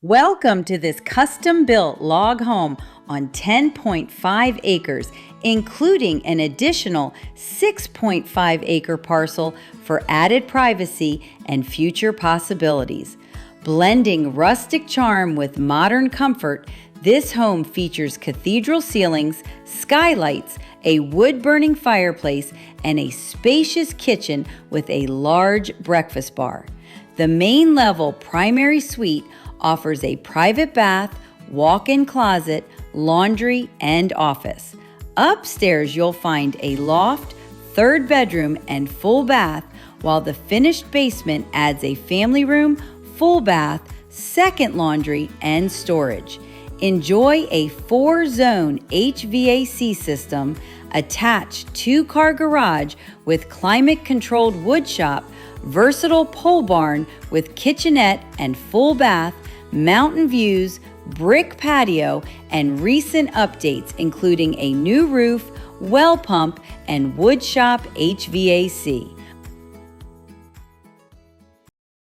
Welcome to this custom-built log home on 10.5 acres, including an additional 6.5 acre parcel for added privacy and future possibilities. Blending rustic charm with modern comfort, this home features cathedral ceilings, skylights, a wood-burning fireplace, and a spacious kitchen with a large breakfast bar. The main level primary suite offers a private bath, walk-in closet, laundry, and office. Upstairs, you'll find a loft, third bedroom, and full bath, while the finished basement adds a family room, full bath, second laundry, and storage. Enjoy a 4-zone HVAC system, attached 2-car garage with climate-controlled woodshop, versatile pole barn with kitchenette and full bath, mountain views, brick patio, and recent updates including a new roof, well pump, and woodshop HVAC.